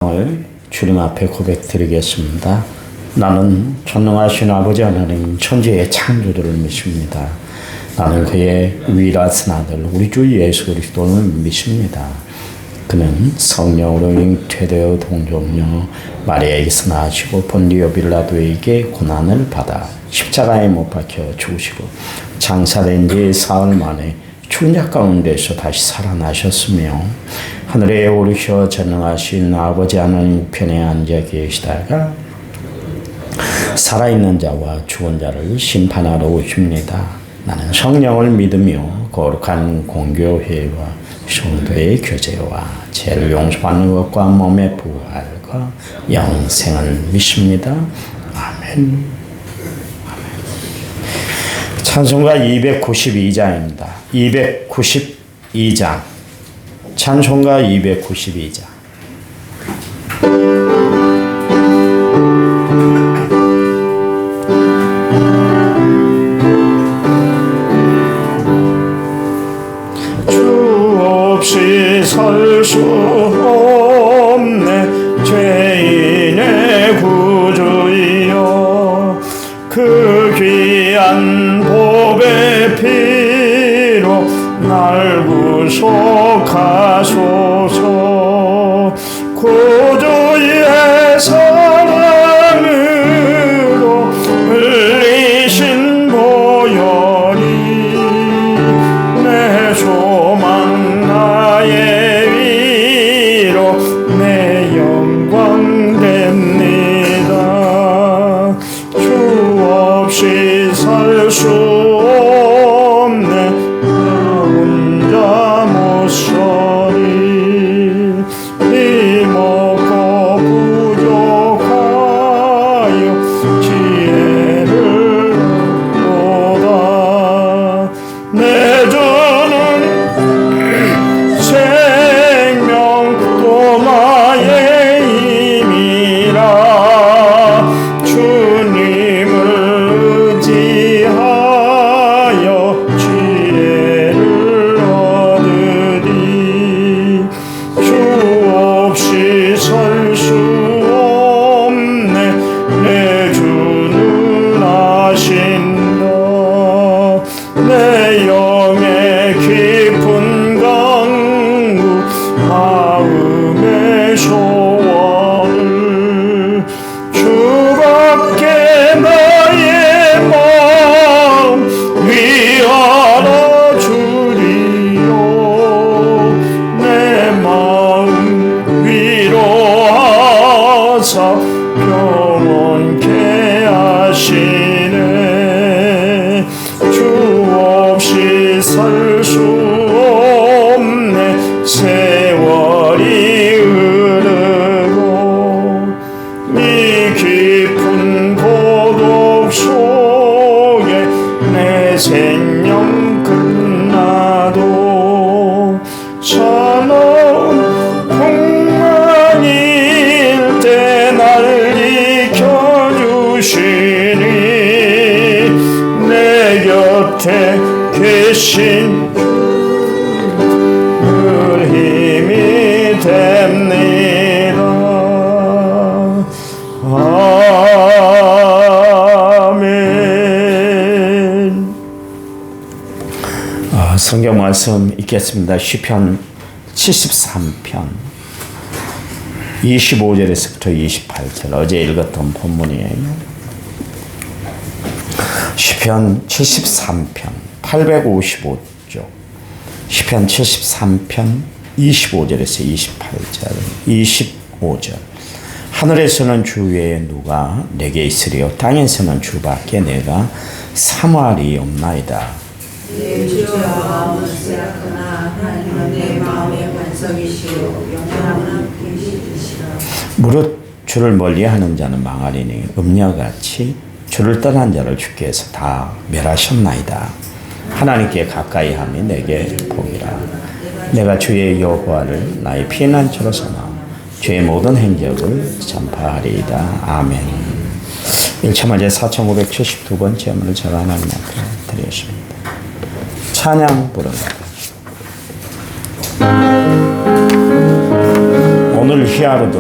오늘 주님 앞에 고백드리겠습니다. 나는 전능하신 아버지 하나님 천지의 창조주를 믿습니다. 나는 그의 위라신 아들 우리 주 예수 그리스도를 믿습니다. 그는 성령으로 잉태되어 동정녀 마리아에게서 나시고 본디오 빌라도에게 고난을 받아 십자가에 못 박혀 죽으시고 장사된 지 사흘 만에 죽은 자 가운데서 다시 살아나셨으며 하늘에 오르셔 전능하신 아버지 하나님 편에 앉아 계시다가 살아있는 자와 죽은 자를 심판하러 오십니다. 나는 성령을 믿으며 거룩한 공교회와 성도의 교제와 죄를 용서받는 것과 몸의 부활과 영생을 믿습니다. 아멘. 찬송가 292장입니다. 292장. 찬송가 292장. 주 없이 살 수 없네 죄인의 구주이여 그 귀한 보배 피로 날 구속하소서 구주의 사랑으로 흘리신 보혈이 내 소망 나의 위로 내 영광 됩니다. 주 없이 살 수 없네 나 혼자 못 서리 힘없고 부족하여 지혜를 얻도다 내 주는 생명 또 나의 힘이라 주님을 의지하여 지혜를 얻으리 주 없이 살 수 없네 내 주는 아신다 내 영의 깊은 강구 마음의 소원을 주밖에 나의 마음 위하여 주리요 내 마음 위로하사 평온케 하시네 주 없이 살 수 없네 세월이 흐르고 이 깊은 고독 속에 내 생명 끝나도 찬원 폭망일 때 날 지켜주시니 내 곁에 계신 늘 힘이 됩니다. 아멘. 성경 말씀 읽겠습니다. 시편 73편 25절에서부터 28절 어제 읽었던 본문이에요. 시편 73편 855쪽 시편 73편 25절에서 28절 25절 하늘에서는 주 외에 누가 내게 있으리요 땅에서는 주밖에 내가 사모하리 없나이다. 내 주여 마음은 쓰라크나 하나님은 내 마음의 반석이시요 영원한 계시리시라. 무릇 주를 멀리하는 자는 망하리니 음녀같이 주를 떠난 자를 주께서 다 멸하셨나이다. 하나님께 가까이 함이 내게 복이라. 내가 주의 여호와를 나의 피난처로 삼아 주의 모든 행적을 전파하리이다. 아멘. 1차마제 4572번째 예물을 제가 하나님 앞에 드리겠습니다. 찬양 부릅니다. 오늘 히아르도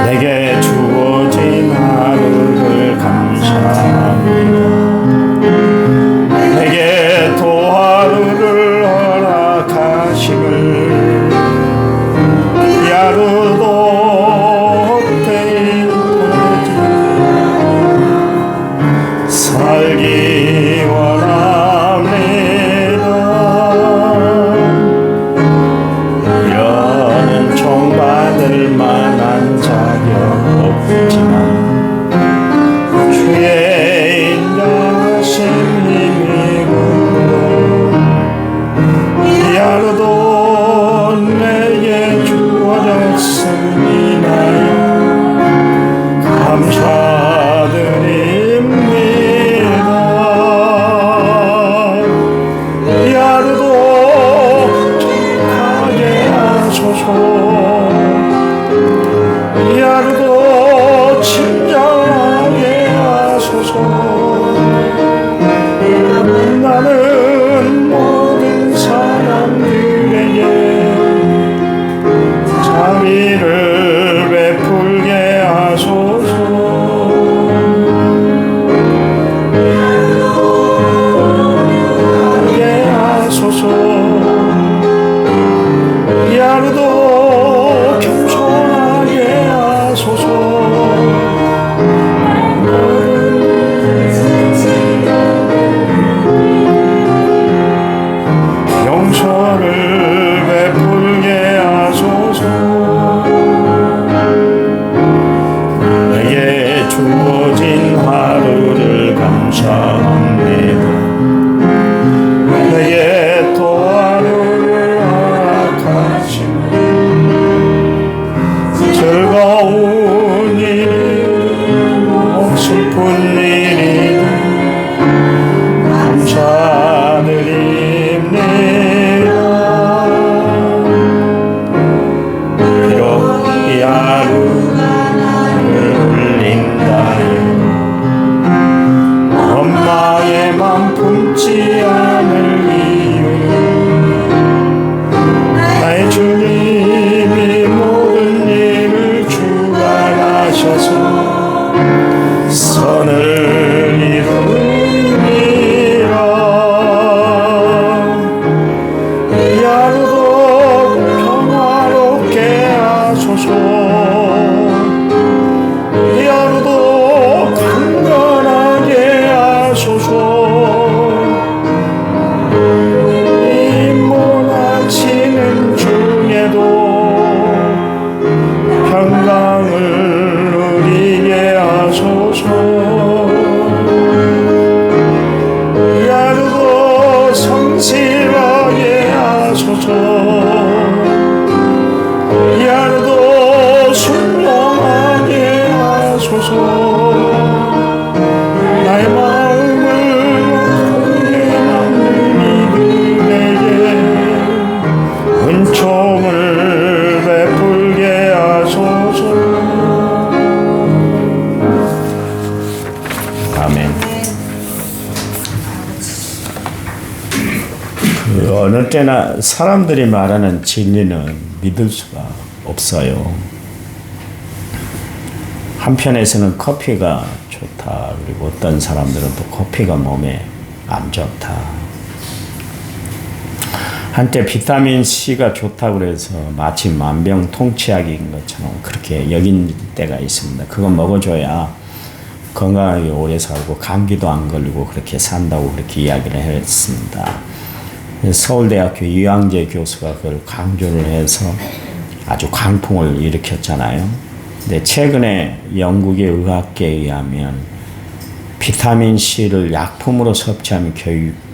내게 주어진 하루를 감사합니다. 내게 또 하루를 허락하심을 야루도 헛되이 살기 원합니다. 여는 총받을 만한 자격 없지만 주의 인자하심 힘이고 이 하루도 내게 주어졌습니다요. 감사드립니다. 이 하루도 착하게 하소서. 이 하루도 친절하게 하소서. 나는 모든 사람들에게 자비를 베풀게 하소서. 하게 하소서. 이 하루도 겸손하게 하소서. 용서를 베풀게 하소서. 내게 주어진 하루를 감사합니다. 내게 또 하루를 허락하시며 즐거운 일이든 슬픈 일이든 감사드립니다. 비록 이 하루가 나를 울린다 해도 원망의 맘 품지 않을 이유는 나의 주님이 모든 일을 주관하셔서 선을 이루니라. 이 하루도 평화롭게 하소서. 이 하루도 강건하게 하소서. 이 몰아치는 중에도 평강을 누리게 하소서. 이 하루도 성실하게 하소서. 이 하루도 순종하게 하소서. 나의 마음을 아프게 만든 이들에게 은총을 베풀게 하소서. 아멘. 어느 때나 사람들이 말하는 진리는 믿을 수가 없어요. 한편에서는 커피가 좋다. 그리고 어떤 사람들은 또 커피가 몸에 안 좋다. 한때 비타민 C가 좋다고 그래서 마치 만병통치약인 것처럼 그렇게 여긴 때가 있습니다. 그거 먹어줘야 건강하게 오래 살고 감기도 안 걸리고 그렇게 산다고 그렇게 이야기를 했습니다. 서울대학교 이황재 교수가 그걸 강조를 해서 아주 강풍을 일으켰잖아요. 근데 최근에 영국의 의학계에 의하면 비타민 C를 약품으로 섭취하면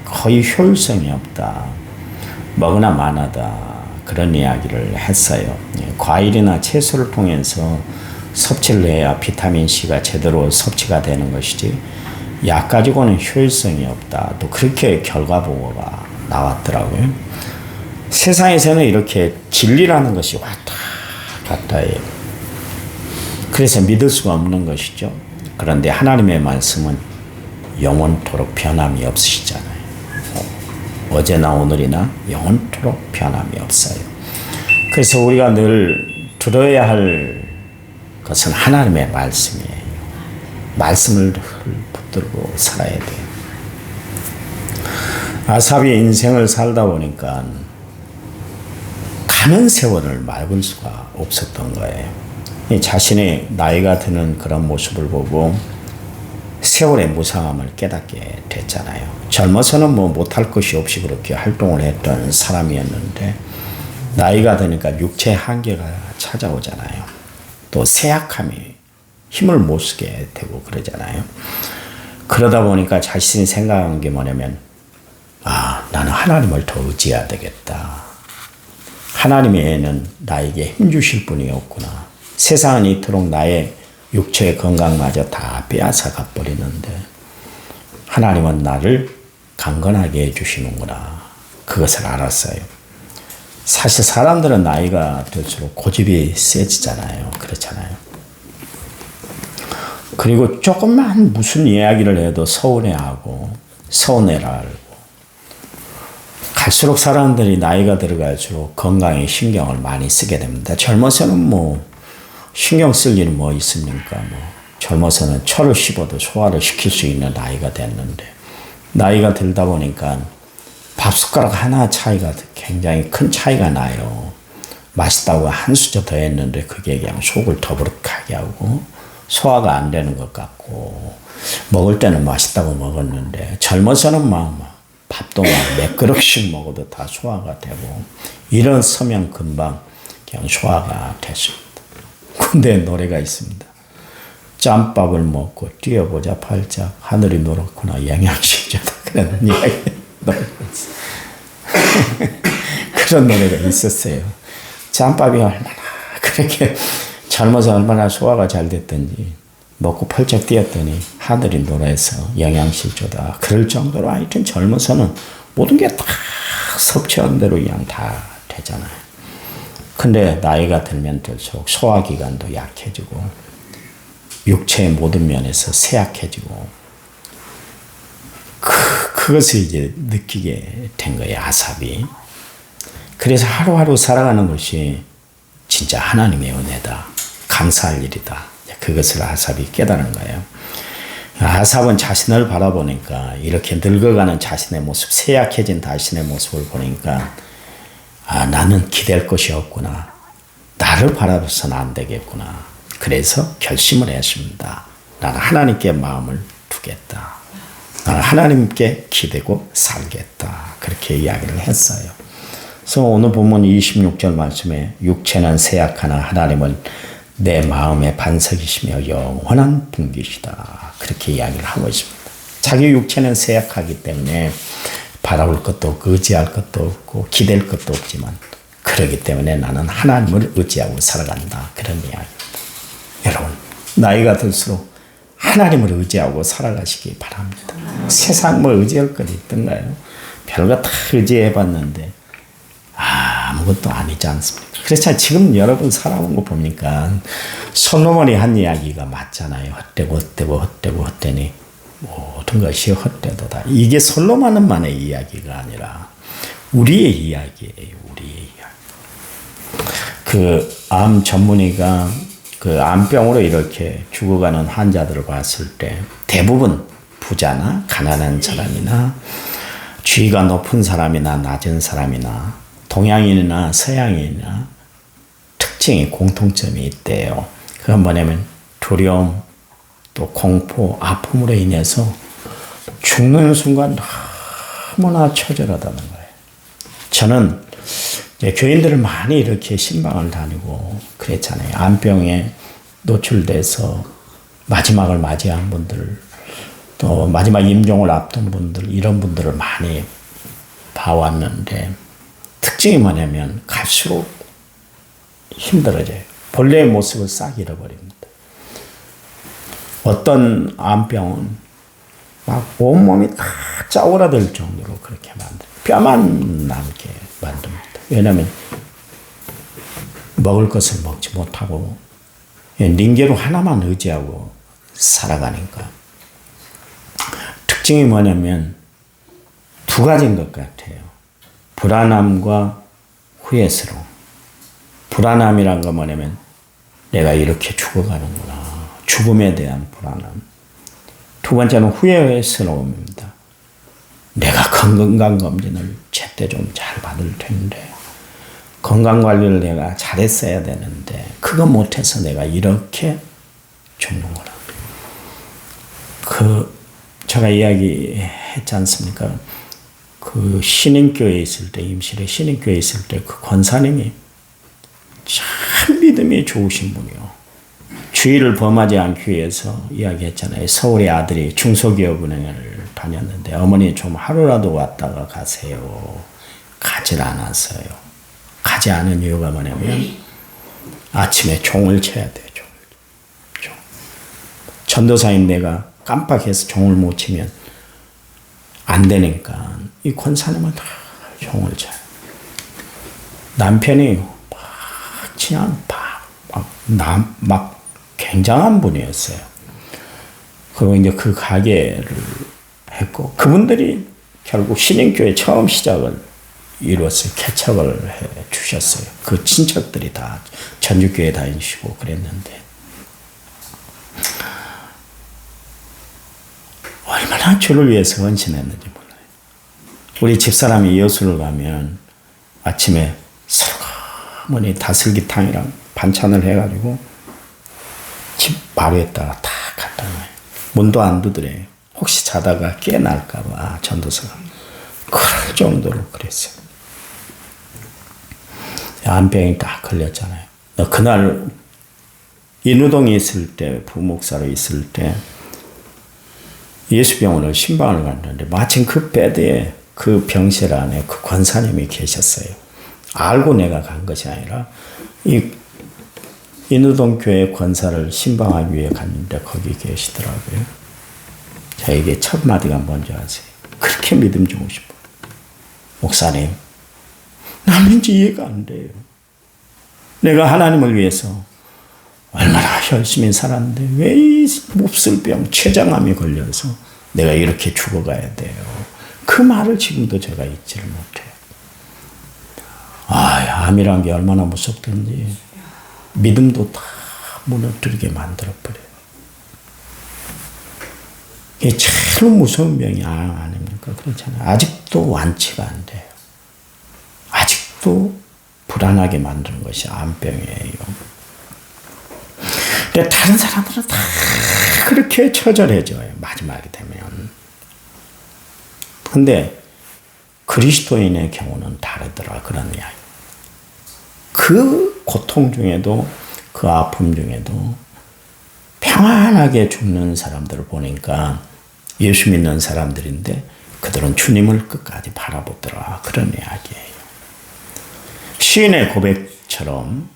거의 효율성이 없다. 먹으나 마나다. 그런 이야기를 했어요. 과일이나 채소를 통해서 섭취를 해야 비타민 C가 제대로 섭취가 되는 것이지 약 가지고는 효율성이 없다. 또 그렇게 결과 보고가 나왔더라고요. 세상에서는 이렇게 진리라는 것이 왔다 갔다 해요. 그래서 믿을 수가 없는 것이죠. 그런데 하나님의 말씀은 영원토록 변함이 없으시잖아요. 어제나 오늘이나 영원토록 변함이 없어요. 그래서 우리가 늘 들어야 할 것은 하나님의 말씀이에요. 말씀을 붙들고 살아야 돼요. 아삽이 인생을 살다 보니까 가는 세월을 막을 수가 없었던 거예요. 자신의 나이가 드는 그런 모습을 보고 세월의 무상함을 깨닫게 됐잖아요. 젊어서는 뭐 못할 것이 없이 그렇게 활동을 했던 사람이었는데 나이가 드니까 육체의 한계가 찾아오잖아요. 또 쇠약함이 힘을 못 쓰게 되고 그러잖아요. 그러다 보니까 자신이 생각한 게 뭐냐면 나는 하나님을 더 의지해야 되겠다. 하나님 외에는 나에게 힘 주실 분이 없구나. 세상은 이토록 나의 육체의 건강마저 다 빼앗아 가버리는데 하나님은 나를 강건하게 해주시는구나. 그것을 알았어요. 사실 사람들은 나이가 들수록 고집이 세지잖아요. 그렇잖아요. 그리고 조금만 무슨 이야기를 해도 서운해하고 서운해라 알고 갈수록 사람들이 나이가 들어갈수록 건강에 신경을 많이 쓰게 됩니다. 젊어서는 뭐 신경 쓸 일이 뭐 있습니까? 젊어서는 철을 씹어도 소화를 시킬 수 있는 나이가 됐는데 나이가 들다 보니까 밥 숟가락 하나 차이가 굉장히 큰 차이가 나요. 맛있다고 한 수저 더 했는데 그게 그냥 속을 더부룩하게 하고 소화가 안 되는 것 같고 먹을 때는 맛있다고 먹었는데 젊어서는 밥도 몇 그릇씩 먹어도 다 소화가 되고 일어서면 금방 그냥 소화가 됐습니다. 근데 노래가 있습니다. 짬밥을 먹고 뛰어보자 팔짝 하늘이 노랗구나 영양실조다 그런 이야기 노래가 있어요. 그런 노래가 있었어요. 짬밥이 얼마나 그렇게 젊어서 얼마나 소화가 잘 됐던지 먹고 펄쩍 뛰었더니 하늘이 노래서 영양실조다. 그럴 정도로 하여튼 젊어서는 모든 게 다 섭취한 대로 그냥 다 되잖아요. 근데 나이가 들면 들수록 소화기관도 약해지고 육체의 모든 면에서 쇠약해지고 그것을 이제 느끼게 된 거예요. 아삽이. 그래서 하루하루 살아가는 것이 진짜 하나님의 은혜다. 감사할 일이다. 그것을 아삽이 깨달은 거예요. 아삽은 자신을 바라보니까 이렇게 늙어가는 자신의 모습, 쇠약해진 자신의 모습을 보니까 나는 기댈 것이 없구나. 나를 바라봐서는 안 되겠구나. 그래서 결심을 했습니다. 나는 하나님께 마음을 두겠다. 나는 하나님께 기대고 살겠다. 그렇게 이야기를 했어요. 그래서 오늘 본문 26절 말씀에 육체는 쇠약하나 하나님은 내 마음의 반석이시며 영원한 분기시다. 그렇게 이야기를 하고 있습니다. 자기 육체는 쇠약하기 때문에 바라볼 것도 없고 의지할 것도 없고 기댈 것도 없지만 그러기 때문에 나는 하나님을 의지하고 살아간다. 그런 이야기입니다. 여러분 나이가 들수록 하나님을 의지하고 살아가시기 바랍니다. 세상 뭐 의지할 것 있던가요? 별거 다 의지해봤는데 아무것도 아니지 않습니까? 그렇잖아요. 지금 여러분 살아온 거 보니까 솔로몬이 한 이야기가 맞잖아요. 헛되니 모든 것이 헛되도다. 이게 솔로몬만의 이야기가 아니라 우리의 이야기예요. 우리의 이야기. 암 전문의가 암병으로 이렇게 죽어가는 환자들을 봤을 때 대부분 부자나 가난한 사람이나 지위가 높은 사람이나 낮은 사람이나 동양인이나 서양인이나 특징이 공통점이 있대요. 그건 뭐냐면 두려움, 또 공포, 아픔으로 인해서 죽는 순간 너무나 처절하다는 거예요. 저는 교인들을 많이 이렇게 신방을 다니고 그랬잖아요. 암병에 노출돼서 마지막을 맞이한 분들, 또 마지막 임종을 앞둔 분들, 이런 분들을 많이 봐왔는데 특징이 뭐냐면 갈수록 힘들어져요. 본래의 모습을 싹 잃어버립니다. 어떤 암병은 막 온몸이 다 짜오라들 정도로 그렇게 만들어요. 뼈만 남게 만듭니다. 왜냐하면 먹을 것을 먹지 못하고 닌게로 하나만 의지하고 살아가니까. 특징이 뭐냐면 두 가지인 것 같아요. 불안함과 후회스러움. 불안함이란 건 뭐냐면 내가 이렇게 죽어가는구나. 죽음에 대한 불안함. 두 번째는 후회스러움입니다. 내가 건강검진을 제때 좀 잘 받을 텐데 건강관리를 내가 잘했어야 되는데 그거 못해서 내가 이렇게 죽는구나. 제가 이야기했지 않습니까? 신인교회에 있을 때, 임실에 신인교회에 있을 때 그 권사님이 참 믿음이 좋으신 분이요. 주의를 범하지 않기 위해서 이야기했잖아요. 서울의 아들이 중소기업은행을 다녔는데 어머니 좀 하루라도 왔다가 가세요. 가질 않았어요. 가지 않은 이유가 뭐냐면 아침에 종을 쳐야 돼요. 종. 전도사인 내가 깜빡해서 종을 못 치면 안 되니까 이 권사님은 다 종을 쳐요. 남편이 막 굉장한 분이었어요. 그리고 이제 그 가게를 했고 그분들이 결국 신인교회 처음 시작을 이루었어요. 개척을 해 주셨어요. 그 친척들이 다 전주교회 다니시고 그랬는데 얼마나 주를 위해서 헌신했는지 몰라요. 우리 집사람이 여수를 가면 아침에 설거머니 다슬기탕이랑 반찬을 해가지고 집 바로에다가 다 갖다 놔요. 문도 안 두드려요. 혹시 자다가 깨날까봐 전도사가. 그럴 정도로 그랬어요. 암병이 딱 걸렸잖아요. 그날 인우동에 있을 때 부목사로 있을 때 예수병원을 신방을 갔는데 마침 그 베드에 그 병실 안에 그 권사님이 계셨어요. 알고 내가 간 것이 아니라 이 인우동 교회 권사를 신방하기 위해 갔는데 거기 계시더라고요. 저에게 첫 마디가 뭔지 아세요? 그렇게 믿음 좋으신 분. 목사님, 나는 이제 이해가 안 돼요. 내가 하나님을 위해서 얼마나 열심히 살았는데 왜 이 몹쓸 병, 췌장암이 걸려서 내가 이렇게 죽어가야 돼요. 그 말을 지금도 제가 잊지를 못해요. 암이란 게 얼마나 무섭던지 믿음도 다 무너뜨리게 만들어버려요. 이게 제일 무서운 병이 암 아닙니까? 그렇잖아요. 아직도 완치가 안 돼요. 아직도 불안하게 만드는 것이 암병이에요. 근데 다른 사람들은 다 그렇게 처절해져요. 마지막이 되면. 근데 그리스도인의 경우는 다르더라. 그런 이야기. 그 고통 중에도 그 아픔 중에도 평안하게 죽는 사람들을 보니까 예수 믿는 사람들인데 그들은 주님을 끝까지 바라보더라. 그런 이야기예요. 시인의 고백처럼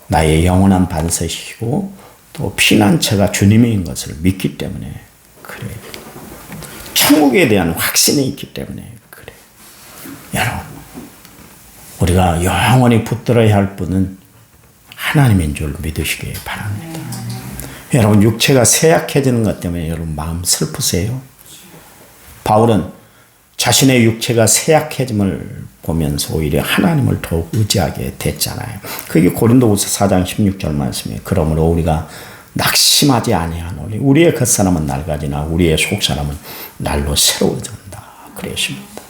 나의 영원한 반석이시고 또 피난처가 주님인 것을 믿기 때문에 그래요. 천국에 대한 확신이 있기 때문에 그래요. 여러분, 우리가 영원히 붙들어야 할 분은 하나님인 줄 믿으시기 바랍니다. 여러분, 육체가 쇠약해지는 것 때문에 여러분 마음 슬프세요? 바울은 자신의 육체가 쇠약해짐을 보면서 오히려 하나님을 더욱 의지하게 됐잖아요. 그게 고린도후서 4장 16절 말씀이에요. 그러므로 우리가 낙심하지 아니하노니 우리의 겉사람은 낡아지나 우리의 속사람은 날로 새로워진다. 그랬습니다.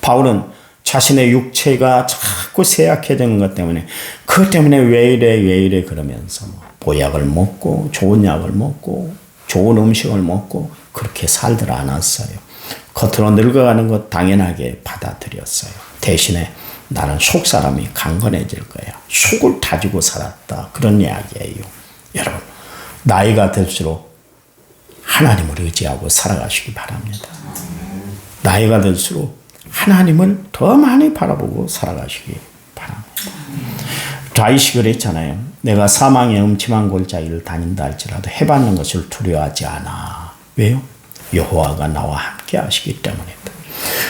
바울은 자신의 육체가 자꾸 쇠약해지는 것 때문에 그것 때문에 왜 이래 그러면서 보약을 먹고 좋은 약을 먹고 좋은 음식을 먹고 그렇게 살들 않았어요. 겉으로 늙어가는 것 당연하게 받아들였어요. 대신에 나는 속사람이 강건해질 거야. 속을 다지고 살았다. 그런 이야기예요. 여러분, 나이가 들수록 하나님을 의지하고 살아가시기 바랍니다. 나이가 들수록 하나님을 더 많이 바라보고 살아가시기 바랍니다. 다윗이 그랬잖아요. 내가 사망의 음침한 골짜기를 다닌다 할지라도 해받는 것을 두려워하지 않아. 왜요? 여호와가 나와 함께 하시기 때문이다.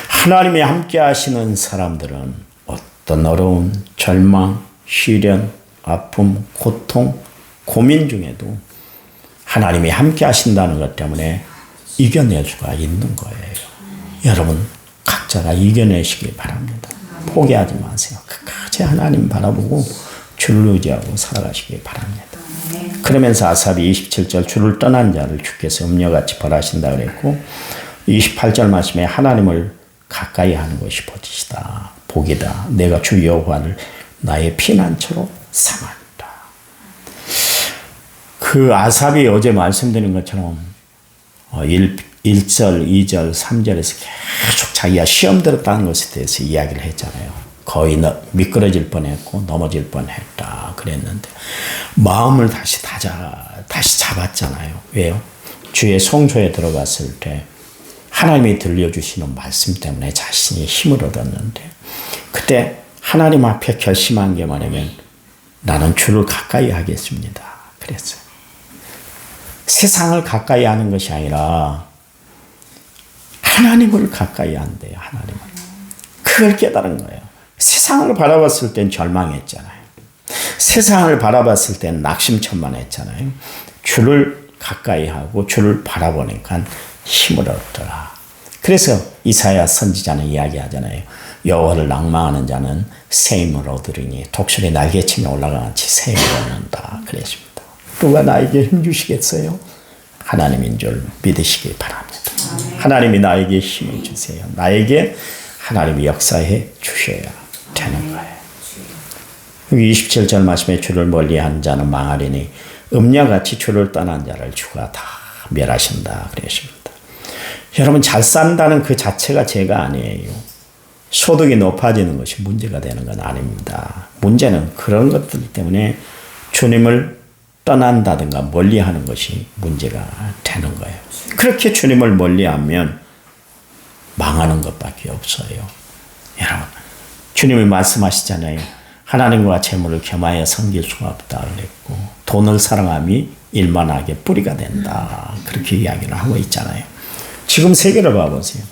하나님이 함께 하시는 사람들은 어떤 어려운 절망, 시련, 아픔, 고통, 고민 중에도 하나님이 함께 하신다는 것 때문에 이겨낼 수가 있는 거예요. 여러분 각자가 이겨내시기 바랍니다. 포기하지 마세요. 끝까지 하나님 바라보고 주를 의지하고 살아가시기 바랍니다. 그러면서 아삽이 27절 주를 떠난 자를 주께서 음녀같이 벌하신다 그랬고 28절 말씀에 하나님을 가까이 하는 것이 복이다. 내가 주 여호와를 나의 피난처로 삼았다. 그 아삽이 어제 말씀드린 것처럼 1절, 2절, 3절에서 계속 자기가 시험 들었다는 것에 대해서 이야기를 했잖아요. 거의 미끄러질 뻔했고 넘어질 뻔했다 그랬는데 마음을 다시 잡았잖아요. 왜요? 주의 성소에 들어갔을 때 하나님이 들려주시는 말씀 때문에 자신이 힘을 얻었는데 그때 하나님 앞에 결심한 게 뭐냐면 나는 주를 가까이 하겠습니다. 그랬어요. 세상을 가까이 하는 것이 아니라 하나님을 가까이 한대요. 하나님을. 그걸 깨달은 거예요. 세상을 바라봤을 땐 절망했잖아요. 세상을 바라봤을 땐 낙심천만했잖아요. 주를 가까이 하고 주를 바라보니까 힘을 얻더라. 그래서 이사야 선지자는 이야기하잖아요. 여호와를 낭망하는 자는 새 힘을 얻으리니 독수리 날개치며 올라가같이 새 힘을 얻는다. 그랬습니다. 누가 나에게 힘 주시겠어요? 하나님인 줄 믿으시기 바랍니다. 하나님이 나에게 힘을 주세요. 나에게 하나님이 역사해 주셔야 되는 거예요. 여기 27절 말씀에 주를 멀리한 자는 망하리니 음녀같이 주를 떠난 자를 주가 다 멸하신다 그랬습니다. 여러분 잘 산다는 그 자체가 죄가 아니에요. 소득이 높아지는 것이 문제가 되는 건 아닙니다. 문제는 그런 것들 때문에 주님을 떠난다든가 멀리하는 것이 문제가 되는 거예요. 그렇게 주님을 멀리하면 망하는 것밖에 없어요. 여러분 주님이 말씀하시잖아요. 하나님과 재물을 겸하여 섬길 수가 없다 그랬고 돈을 사랑함이 일만하게 뿌리가 된다. 그렇게 이야기를 하고 있잖아요. 지금 세계를 봐보세요.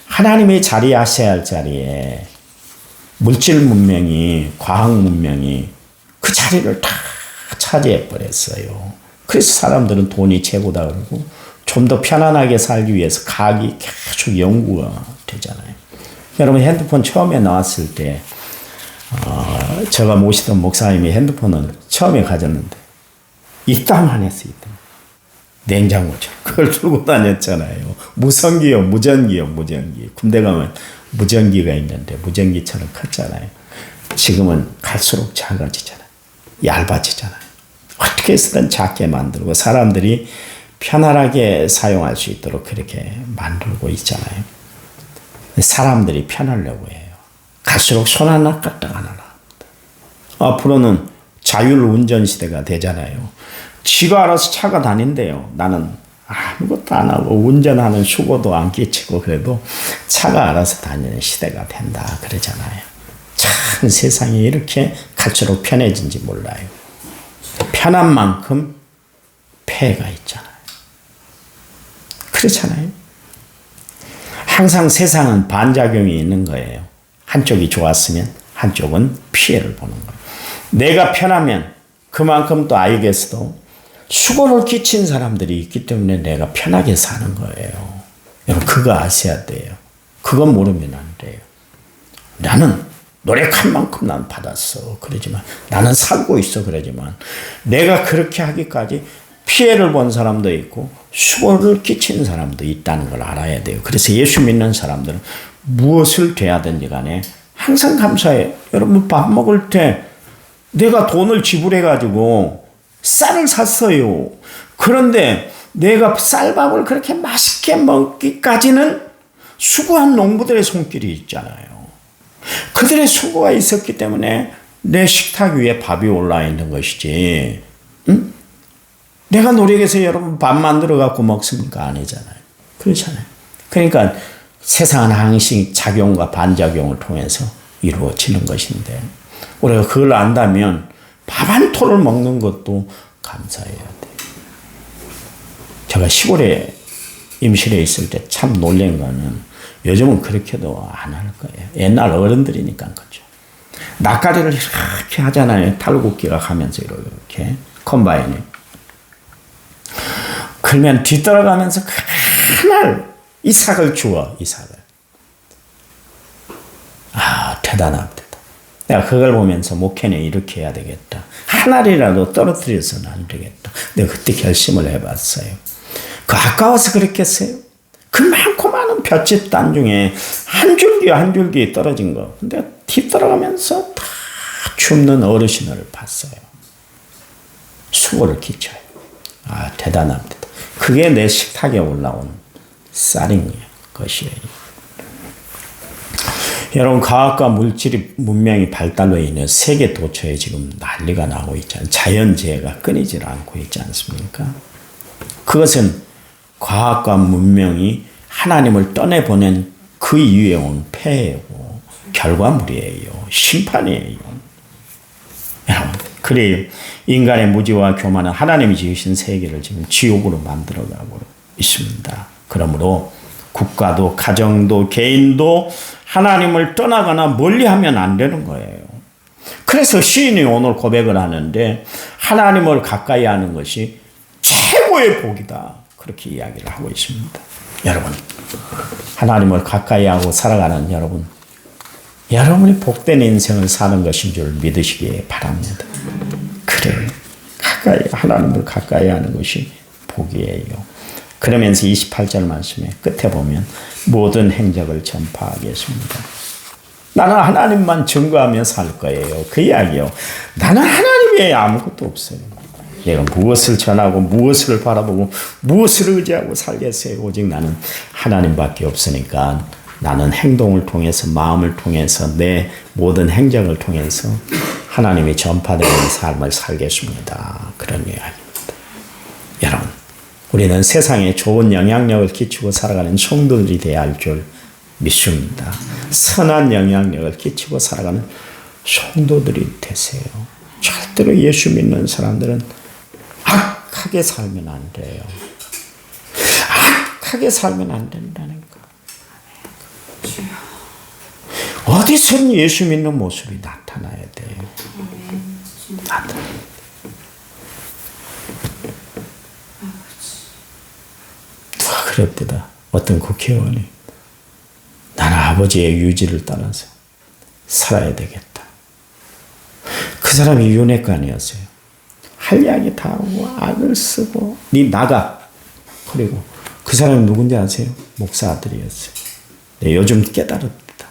하나님이 자리하셔야 할 자리에 물질 문명이 과학 문명이 그 자리를 다 차지해 버렸어요. 그래서 사람들은 돈이 최고다 그러고 좀 더 편안하게 살기 위해서 과학이 계속 연구가 되잖아요. 여러분 핸드폰 처음에 나왔을 때 제가 모시던 목사님이 핸드폰을 처음에 가졌는데 이따만 했어요. 냉장고처럼 그걸 들고 다녔잖아요. 무성기요, 무전기요, 무전기. 군대 가면 무전기가 있는데 무전기처럼 컸잖아요. 지금은 갈수록 작아지잖아요. 얇아지잖아요. 어떻게 해서든 작게 만들고 사람들이 편안하게 사용할 수 있도록 그렇게 만들고 있잖아요. 사람들이 편하려고 해요. 갈수록 손 하나 까딱 하나 나옵니다. 앞으로는 자율운전 시대가 되잖아요. 지가 알아서 차가 다닌대요. 나는 아무것도 안 하고 운전하는 수고도 안 끼치고 그래도 차가 알아서 다니는 시대가 된다 그러잖아요. 참 세상이 이렇게 갈수록 편해진지 몰라요. 편한 만큼 폐해가 있잖아요. 그렇잖아요. 항상 세상은 반작용이 있는 거예요. 한쪽이 좋았으면 한쪽은 피해를 보는 거예요. 내가 편하면 그만큼 또 아이에게서도 수고를 끼친 사람들이 있기 때문에 내가 편하게 사는 거예요. 여러분 그거 아셔야 돼요. 그건 모르면 안 돼요. 나는 노력한 만큼 난 받았어. 그러지만 나는 살고 있어. 그러지만 내가 그렇게 하기까지 피해를 본 사람도 있고 수고를 끼친 사람도 있다는 걸 알아야 돼요. 그래서 예수 믿는 사람들은 무엇을 돼야든지 간에 항상 감사해요. 여러분 밥 먹을 때 내가 돈을 지불해가지고 쌀을 샀어요. 그런데 내가 쌀밥을 그렇게 맛있게 먹기까지는 수고한 농부들의 손길이 있잖아요. 그들의 수고가 있었기 때문에 내 식탁 위에 밥이 올라 있는 것이지. 응? 내가 노력해서 여러분 밥 만들어 갖고 먹습니까? 아니잖아요. 그렇잖아요. 그러니까 세상은 항상 작용과 반작용을 통해서 이루어지는 것인데 우리가 그걸 안다면 밥 한 톨을 먹는 것도 감사해야 돼요. 제가 시골에 임실에 있을 때 참 놀란 거는 요즘은 그렇게도 안 할 거예요. 옛날 어른들이니까 그렇죠. 낫가리를 이렇게 하잖아요. 탈곡기가 가면서 이렇게 컴바인이. 그러면 뒤돌아가면서 하나 이삭을 주어 이삭을. 대단합니다. 내가 그걸 보면서 목회는 이렇게 해야 되겠다. 하나리라도 떨어뜨려서는 안 되겠다. 내가 그때 결심을 해봤어요. 그 아까워서 그랬겠어요? 그 많고 많은 볏짚 단 중에 한 줄기 한 줄기 떨어진 거. 근데 뒤떨어가면서 다 줍는 어르신을 봤어요. 수고를 끼쳐요. 대단합니다. 그게 내 식탁에 올라온 쌀인 것이에요. 여러분, 과학과 물질이 문명이 발달로 인해 세계 도처에 지금 난리가 나고 있잖아요. 자연재해가 끊이질 않고 있지 않습니까? 그것은 과학과 문명이 하나님을 떠내보낸 그 이후에 온 폐해고 결과물이에요. 심판이에요. 여러분, 그래요. 인간의 무지와 교만은 하나님이 지으신 세계를 지금 지옥으로 만들어가고 있습니다. 그러므로 국가도 가정도 개인도 하나님을 떠나거나 멀리하면 안 되는 거예요. 그래서 시인이 오늘 고백을 하는데 하나님을 가까이 하는 것이 최고의 복이다. 그렇게 이야기를 하고 있습니다. 여러분, 하나님을 가까이 하고 살아가는 여러분이 복된 인생을 사는 것인 줄 믿으시기 바랍니다. 그래요. 하나님을 가까이 하는 것이 복이에요. 그러면서 28절 말씀에 끝에 보면 모든 행적을 전파하겠습니다. 나는 하나님만 증거하며 살 거예요. 그 이야기요. 나는 하나님 외에 아무것도 없어요. 내가 무엇을 전하고 무엇을 바라보고 무엇을 의지하고 살겠어요. 오직 나는 하나님밖에 없으니까 나는 행동을 통해서 마음을 통해서 내 모든 행적을 통해서 하나님이 전파되는 삶을 살겠습니다. 그런 이야기입니다. 여러분, 우리는 세상에 좋은 영향력을 끼치고 살아가는 성도들이 되어야 할 줄 믿습니다. 선한 영향력을 끼치고 살아가는 성도들이 되세요. 절대로 예수 믿는 사람들은 악하게 살면 안 돼요. 악하게 살면 안 된다니까. 어디서는 예수 믿는 모습이 나타나야 돼요. 그랬대다. 어떤 국회의원이 나는 아버지의 유지를 따라서 살아야 되겠다. 그 사람이 윤회관이었어요. 할 이야기 다 하고 악을 쓰고 니 나가. 그리고 그 사람이 누군지 아세요? 목사 아들이었어요. 네, 요즘 깨달았다.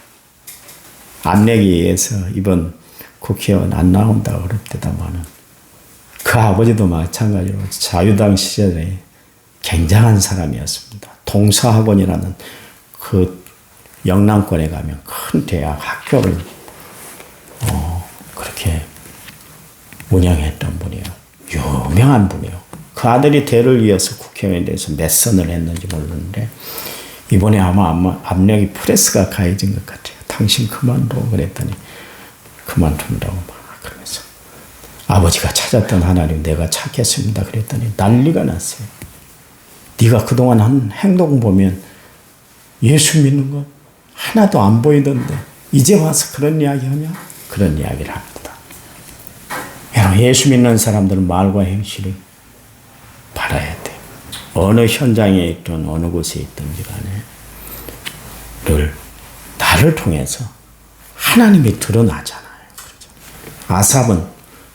안내기에서 이번 국회의원 안 나온다고 그랬대다마는 그 아버지도 마찬가지로 자유당 시절에 굉장한 사람이었습니다. 동서학원이라는 그 영남권에 가면 큰 대학 학교를 그렇게 운영했던 분이에요. 유명한 분이에요. 그 아들이 대를 이어서 국회의원에 대해서 몇 선을 했는지 모르는데 이번에 아마 압력이 프레스가 가해진 것 같아요. 당신 그만둬 그랬더니 그만둔다고 막 그러면서 아버지가 찾았던 하나님 내가 찾겠습니다 그랬더니 난리가 났어요. 네가 그동안 한 행동 보면 예수 믿는 거 하나도 안 보이던데 이제 와서 그런 이야기 하냐? 그런 이야기를 합니다. 여러분, 예수 믿는 사람들은 말과 행실이 바라야 돼요. 어느 현장에 있든 어느 곳에 있든지 간에 늘 나를 통해서 하나님이 드러나잖아요. 그렇죠? 아삽은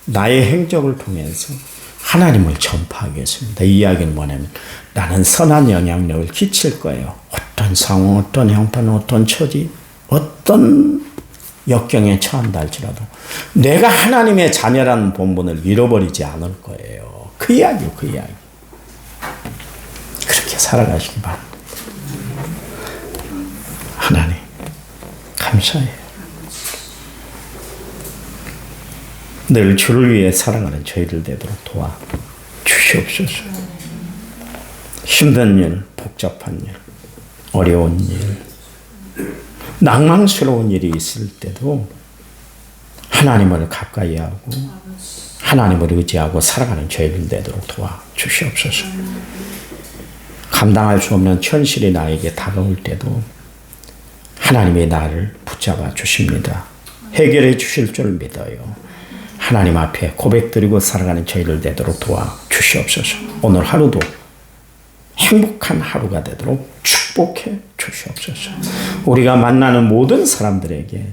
나의 행적을 통해서 하나님을 전파하겠습니다. 이 이야기는 뭐냐면 나는 선한 영향력을 끼칠 거예요. 어떤 상황, 어떤 형편, 어떤 처지, 어떤 역경에 처한다 할지라도 내가 하나님의 자녀라는 본분을 잃어버리지 않을 거예요. 그 이야기요, 그 이야기. 그렇게 살아가시기 바랍니다. 하나님, 감사해요. 늘 주를 위해 살아가는 저희들 되도록 도와 주시옵소서. 힘든 일, 복잡한 일, 어려운 일, 낭망스러운 일이 있을 때도 하나님을 가까이 하고 하나님을 의지하고 살아가는 저희들 되도록 도와 주시옵소서. 감당할 수 없는 현실이 나에게 다가올 때도 하나님이 나를 붙잡아 주십니다. 해결해 주실 줄 믿어요. 하나님 앞에 고백드리고 살아가는 저희들 되도록 도와 주시옵소서. 오늘 하루도 행복한 하루가 되도록 축복해 주시옵소서. 우리가 만나는 모든 사람들에게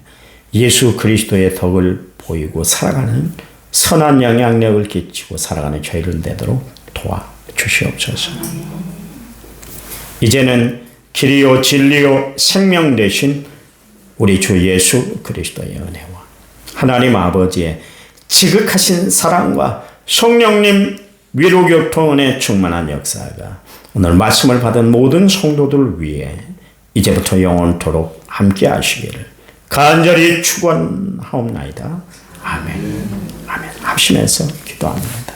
예수 그리스도의 덕을 보이고 살아가는 선한 영향력을 끼치고 살아가는 저희를 되도록 도와주시옵소서. 이제는 길이요 진리요 생명 되신 우리 주 예수 그리스도의 은혜와 하나님 아버지의 지극하신 사랑과 성령님 위로교통 은혜 충만한 역사가 오늘 말씀을 받은 모든 성도들 위해 이제부터 영원토록 함께 하시기를 간절히 축원하옵나이다. 아멘. 아멘. 합심해서 기도합니다.